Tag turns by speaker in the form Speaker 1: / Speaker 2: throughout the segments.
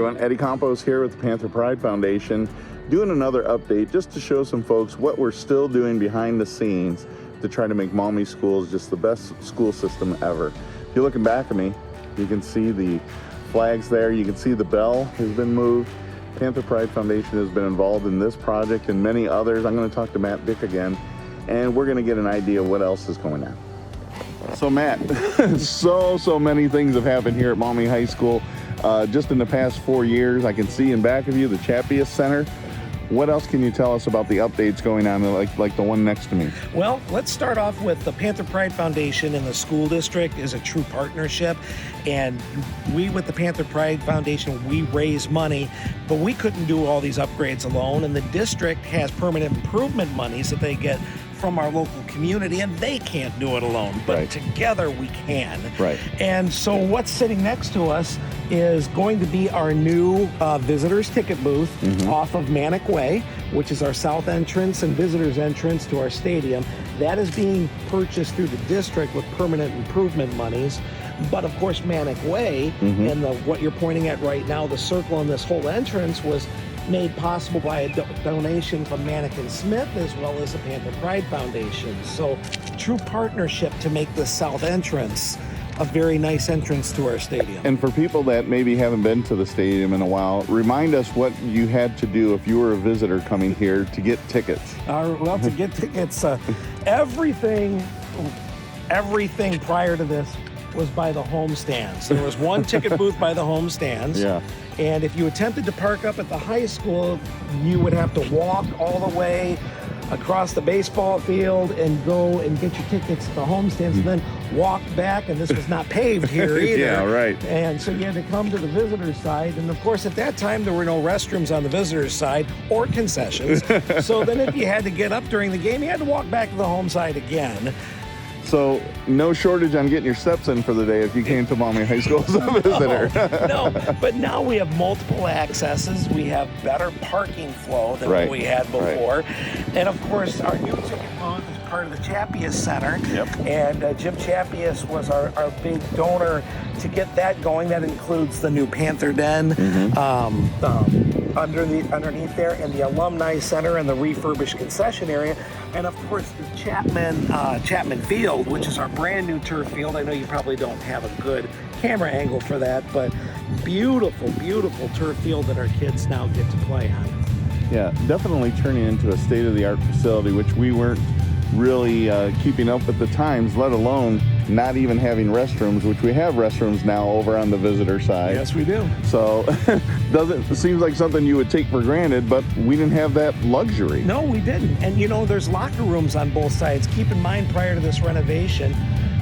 Speaker 1: everyone. Eddie Campos here with the Panther Pride Foundation, doing another update just to show some folks what we're still doing behind the scenes to try to make Maumee schools just the best school system ever. If you're looking back at me, you can see the flags there. You can see the bell has been moved. Panther Pride Foundation has been involved in this project and many others. I'm going to talk to Matt Dick again, and we're going to get an idea of what else is going on. So Matt, so many things have happened here at Maumee High School. Just in the past 4 years, I can see in back of you the Chappius Center. What else can you tell us about the updates going on, like the one next to me?
Speaker 2: Well, let's start off with the Panther Pride Foundation and the school district is a true partnership. And we, with the Panther Pride Foundation, we raise money, but we couldn't do all these upgrades alone. And the district has permanent improvement monies that they get from our local community, and they can't do it alone, but
Speaker 1: right.
Speaker 2: Together we can.
Speaker 1: Right.
Speaker 2: And so what's sitting next to us is going to be our new visitors ticket booth off of Manic Way, which is our south entrance and visitors entrance to our stadium. That is being purchased through the district with permanent improvement monies. But of course, Manic Way and what you're pointing at right now, the circle in this whole entrance, was made possible by a donation from Manic and Smith, as well as the Panther Pride Foundation. So true partnership to make this south entrance a very nice entrance to our stadium.
Speaker 1: And for people that maybe haven't been to the stadium in a while, remind us what you had to do if you were a visitor coming here to get tickets.
Speaker 2: Well, to get tickets, everything prior to this was by the home stands. There was one ticket booth by the home stands.
Speaker 1: Yeah.
Speaker 2: And if you attempted to park up at the high school, you would have to walk all the way across the baseball field and go and get your tickets at the home stands and then walk back, and this was not paved here either.
Speaker 1: Yeah, right.
Speaker 2: And so you had to come to the visitor's side, and of course at that time there were no restrooms on the visitor's side or concessions. So then if you had to get up during the game, you had to walk back to the home side again.
Speaker 1: So no shortage on getting your steps in for the day if you came to Maumee High School as a visitor.
Speaker 2: No, but now we have multiple accesses. We have better parking flow than what we had before. Right. And of course, our new ticket booth is part of the Chappius Center. Yep. And Jim Chappius was our big donor to get that going. That includes the new Panther Den underneath there, and the Alumni Center and the refurbished concession area. And of course, the Chapman Field, which is our brand new turf field. I know you probably don't have a good camera angle for that, but beautiful, beautiful turf field that our kids now get to play on.
Speaker 1: Yeah, definitely turning into a state-of-the-art facility, which we weren't really keeping up with the times, let alone not even having restrooms, which we have restrooms now over on the visitor side.
Speaker 2: Yes, we do.
Speaker 1: So it seems like something you would take for granted, but we didn't have that luxury.
Speaker 2: No, we didn't. And you know, there's locker rooms on both sides. Keep in mind, prior to this renovation,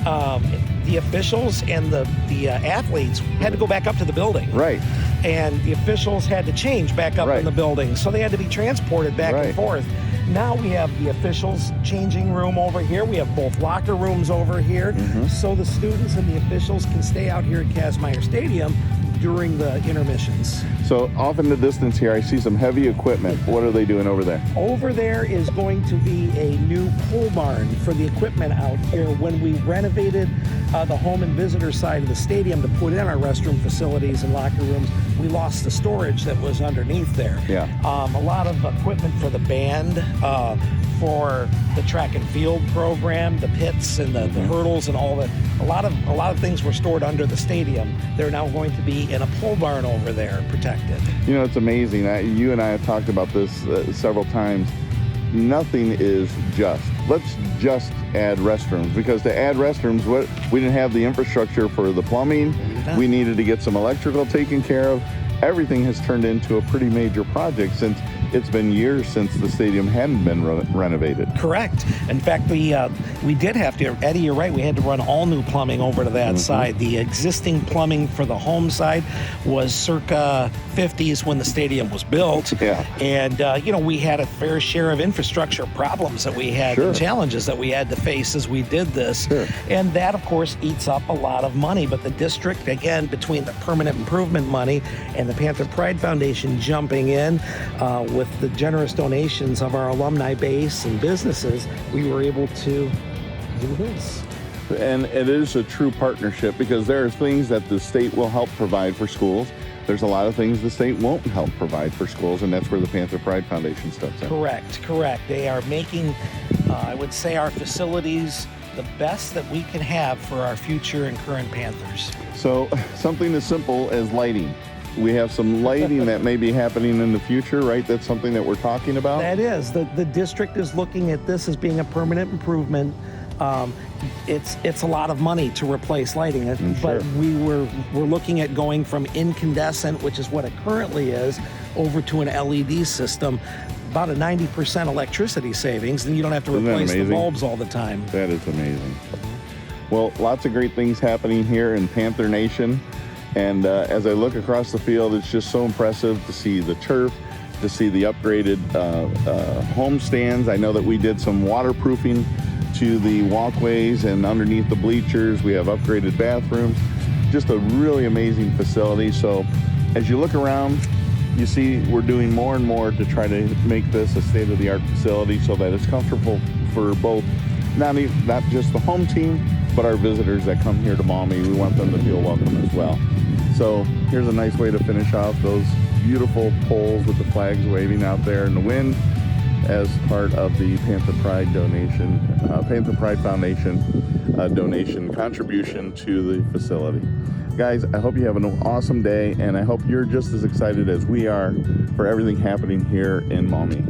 Speaker 2: the officials and the athletes had to go back up to the building.
Speaker 1: Right.
Speaker 2: And the officials had to change back up in the building. So they had to be transported back and forth. Now we have the officials changing room over here. We have both locker rooms over here. So the students and the officials can stay out here at Kazmaier Stadium during the intermissions.
Speaker 1: So off in the distance here, I see some heavy equipment. What are they doing over there?
Speaker 2: Over there is going to be a new pole barn for the equipment out here. When we renovated the home and visitor side of the stadium to put in our restroom facilities and locker rooms, we lost the storage that was underneath there. Yeah. A lot of equipment for the band, for the track and field program, the pits and the hurdles and all that. A lot of things were stored under the stadium. They're now going to be in a pole barn over there, protected.
Speaker 1: You know, it's amazing. You and I have talked about this several times. Nothing is just. Let's just add restrooms, because to add restrooms, we didn't have the infrastructure for the plumbing. We needed to get some electrical taken care of. Everything has turned into a pretty major project since it's been years since the stadium hadn't been renovated.
Speaker 2: Correct. In fact, we did have to, Eddie, you're right, we had to run all new plumbing over to that side. The existing plumbing for the home side was circa 50s when the stadium was built. Yeah. And, we had a fair share of infrastructure problems that we had, and challenges that we had to face as we did this. And that, of course, eats up a lot of money. But the district, again, between the permanent improvement money and the Panther Pride Foundation jumping in with the generous donations of our alumni base and businesses, we were able to do this.
Speaker 1: And it is a true partnership, because there are things that the state will help provide for schools. there's a lot of things the state won't help provide for schools, and that's where the Panther Pride Foundation steps in.
Speaker 2: Correct. They are making, I would say, our facilities the best that we can have for our future and current Panthers.
Speaker 1: So something as simple as lighting. We have some lighting that may be happening in the future, right? That's something that we're talking about.
Speaker 2: That is. The district is looking at this as being a permanent improvement. It's a lot of money to replace lighting, but we're looking at going from incandescent, which is what it currently is, over to an LED system. About a 90% electricity savings, then you don't have to replace the bulbs all the time.
Speaker 1: That is amazing. Well, lots of great things happening here in Panther Nation. And as I look across the field, it's just so impressive to see the turf, to see the upgraded home stands. I know that we did some waterproofing to the walkways and underneath the bleachers. We have upgraded bathrooms. Just a really amazing facility. So as you look around, you see we're doing more and more to try to make this a state-of-the-art facility so that it's comfortable for both, not just the home team, but our visitors that come here to Maumee. We want them to feel welcome as well. So here's a nice way to finish off those beautiful poles with the flags waving out there in the wind as part of the Panther Pride donation, Panther Pride Foundation donation contribution to the facility. Guys, I hope you have an awesome day, and I hope you're just as excited as we are for everything happening here in Maumee.